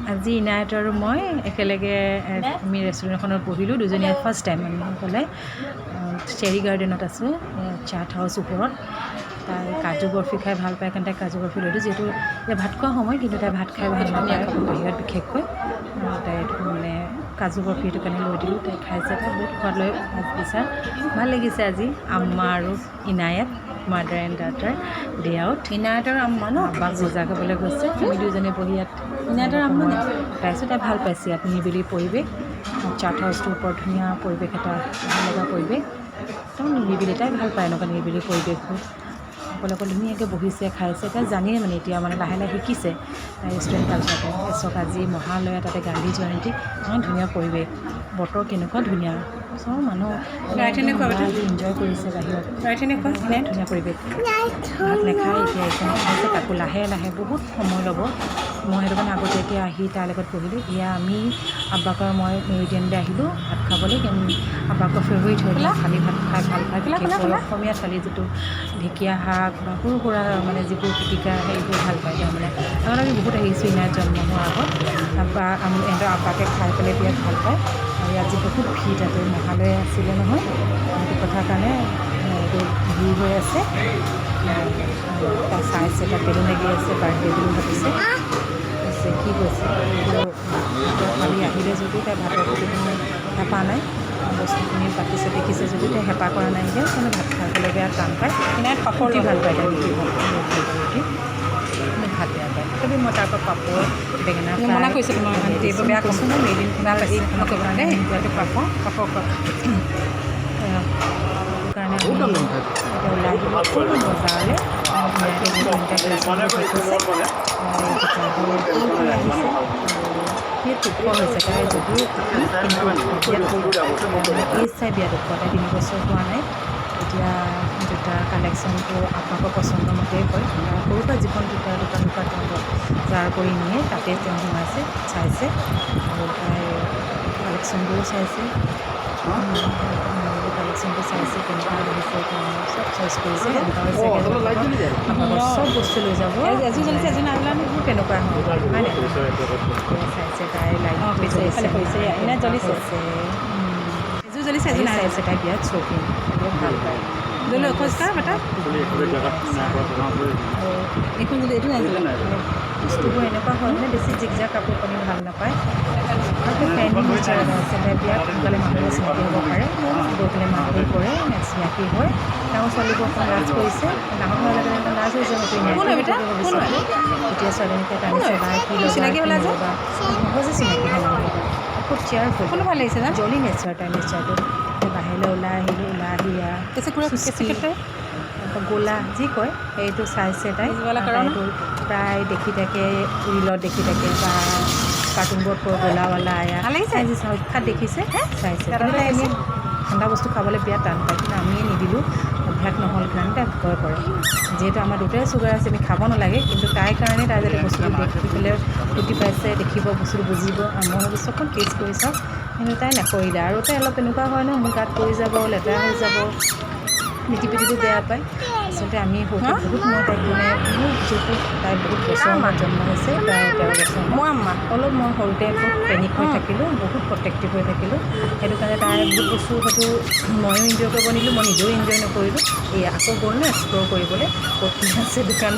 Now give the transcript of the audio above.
আজি ইনায়ত আৰু মই একেলগে আমি ৰেষ্টুৰেণ্টখনত বহিলোঁ দুজনীয়ে ফাৰ্ষ্ট টাইম আমি সকলে চেৰী গাৰ্ডেনত আছোঁ চাট হাউচ ওপৰত তাই কাজু বৰফি খাই ভাল পায় কাৰণে তাই কাজু বৰফি লৈছোঁ যিহেতু এতিয়া ভাত খোৱা সময় কিন্তু তাই ভাত খাই ভাল নাপায় বাহিৰত বিশেষকৈ তাই মানে কাজু বৰফি সেইটো কাৰণে লৈ দিলোঁ তাই খাইছে তাই বহুত সোৱাদ লৈ বিচাৰ ভাল লাগিছে আজি আম্মা আৰু ইনায়ত মাদাৰ এণ্ড ডাটাৰ ডে আউট ইনায়ত আৰু আম্মা ন আব্বাক বজাৰ কৰিবলৈ গৈছে আমি দুজনে বহি ইয়াত ইনায়ত আৰু আম্মা পাইছোঁ তাই ভাল পাইছে ইয়াত নিবিলি পৰিৱেশ চাট হাউচটোৰ ওপৰত ধুনীয়া পৰিৱেশ এটা ভাল লগা পৰিৱেশ একদম নিবিলি তাই ভাল পায় এনেকুৱা নিবিলি পৰিৱেশবোৰ অকলে অকলে ধুনীয়াকৈ বহিছে খাইছে তাই জানিয়ে মানে এতিয়া মানে লাহে লাহে শিকিছে ৰেষ্টুৰেণ্ট কালচাৰতে এচক আজি মহালয়া তাতে গান্ধী জয়ন্তী ইমান ধুনীয়া পৰিৱেশ বতৰ কেনেকুৱা ধুনীয়া চব মানুহ এনজয় কৰিছে বাহিৰত ধুনীয়া পৰিৱেশ ভাত নাখায় এতিয়া এইখন খাইছে তাকো লাহে লাহে বহুত সময় ল'ব মই সেইটো কাৰণে আগতীয়াকৈ আহি তাৰ লগত বহিলোঁ এয়া আমি আব্বাকৰ মই মেৰিডিয়ানলৈ আহিলোঁ ভাত খাবলৈ আব্বাকৰ ফেভৰেট হৈ গ'ল থালি ভাত খাই ভাল পায় বিশেষকৈ অসমীয়া থালি যিটো ঢেকীয়া শাক বা সৰু সুৰা মানে যিবোৰ পিটিকা সেইবোৰ ভাল পায় তাৰমানে কাৰণ আমি বহুত আহিছোঁ ইনায়ত জন্ম হোৱাৰ আগত আব্বা আমি সিহঁতৰ আব্বাকে খাই পেলাই বিৰাট ভাল পায় আৰু আজি বহুত ভিৰ তাতে মহালয়া আছিলে নহয় সেইটো কথাৰ কাৰণে এইটো ভিৰ হৈ আছে তাই চাইছে তাত বেলুন লাগি আছে বাৰ্থডে বুলি ভাবিছে কি কৈছে খালি আহিলে যদিও তাই ভাতৰ প্ৰতি হেঁপাহ নাই বস্তুখিনি পাতিছে দেখিছে যদিও তাই হেঁপাহ কৰা নাই যে মানে ভাত খাবলৈ বেয়া টান পায় ইনায়ত পাপৰটি ভাল পায় তাই ৰুটি ভাল পায় ভাত বেয়া পায় তথাপি মই তাৰ পৰা পাপৰ বেঙেনা মনা কৈছোঁ তোমাৰ এইবোৰ বেয়া কৈছোঁ মই মেইদিন কিবা কাৰণে এতিয়াতো পাপৰ কাৰণে ওলাই আহিব বজাৰলৈ সেই হৈছে তাই যদিও এইজ চাই বিয়াত ওখ তাই 3 বছৰ হোৱা নাই এতিয়া জোতা কালেকশ্যনটো আপোনালোকৰ পচন্দ মতেই কয় সৰুৰ পৰা যিখন জোতাৰ দোকানৰ পৰা তেওঁ বজাৰ কৰি নিয়ে তাতে তেওঁ সোমাইছে চাইছে আৰু তাই কালেকশ্যনবোৰো চাইছে কালেকশ্যনটো চাইছে কেনেকুৱা লাগিছে চব চইচ কৰিছে চব বস্তু লৈ যাব এযোৰ জ্বলিছে এযোৰ নাইলানো বহুত তেনেকুৱা হয় হয় নাই চাইছে তাই লাইট এনে জ্বলিছে এযোৰ জ্বলিছে এযোৰ নাই চাইছে তাই বিয়াত চৌকিন বিৰাট ভাল পায় লৈ খোজকাঢ় বেটা এইখন যদি এইটো নাই বস্তুবোৰ এনেকুৱা হয় মানে বেছি জিকজা কাপোৰ কানি ভাল নাপায় আৰু ফ্ৰেণ্ড নেচাৰ এটা আছে তাই বিয়াত সোনকালে মানুহে চিনাকি হ'ব পাৰে গৈ পেলাই মাতবোৰ কৰে চিনাকি হয় তেওঁ ছোৱালীবোৰ অকণ লাজ কৰিছে ডাঙৰ হোৱাৰ লগে লগে লাজ হৈছে হয়তো এতিয়া ছোৱালীজনীকে টানিছে বা কি চিনাকি হ'লে বা সহজে চিনাকি হয় খুব চেয়াৰফুল ভাল লাগিছে না জলি নেচাৰ তাই নেচাৰটো বাহিৰলৈ ওলাই আহিলোঁ ওলাই আহি গোলা যি কয় সেইটো চাইছে তাই প্ৰায় দেখি থাকে ৰীলত দেখি থাকে বা কাৰ্টুনবোৰত কৈ গোলাৱালা আয়া আজি সাক্ষাৎ দেখিছে চাইছে কিন্তু তাই আমি ঠাণ্ডা বস্তু খাবলৈ বিৰাট টান পায় কিন্তু আমিয়ে নিদিলোঁ অভ্যাস নহ'ল কাৰণে তাই ভয় কৰে যিহেতু আমাৰ দুটাই চুগাৰ আছে আমি খাব নালাগে কিন্তু তাইৰ কাৰণে তাই যাতে বস্তুটো দেখি পেলাই ফূৰ্তি পাইছে দেখিব বস্তুটো বুজিব আৰু মই ভাবিছোঁ অকণ টেষ্ট কৰি চাওঁ কিন্তু তাই নকৰিলে আৰু তাই অলপ এনেকুৱা হয় ন মোৰ গাত পৰি যাব লেতেৰা হৈ যাব মিটিপিটিটো বেয়া পায় আচলতে আমি বহুত মই তাইক মানে বহুত যিহেতু তাই বহুত বছৰ আমাৰ জন্ম হৈছে প্ৰায় 13 বছৰ অলপ মই সৰুতে বহুত পেনিক হৈ থাকিলোঁ বহুত প্ৰটেক্টিভ হৈ থাকিলোঁ সেইটো কাৰণে তাই বহুত বস্তু হয়তো ময়ো এনজয় কৰিব নিদিলোঁ মই নিজেও এনজয় নকৰিলোঁ এই আকৌ গ'ল ন এক্সপ্ল'ৰ কৰিবলৈ ক'ত কি আছে দোকান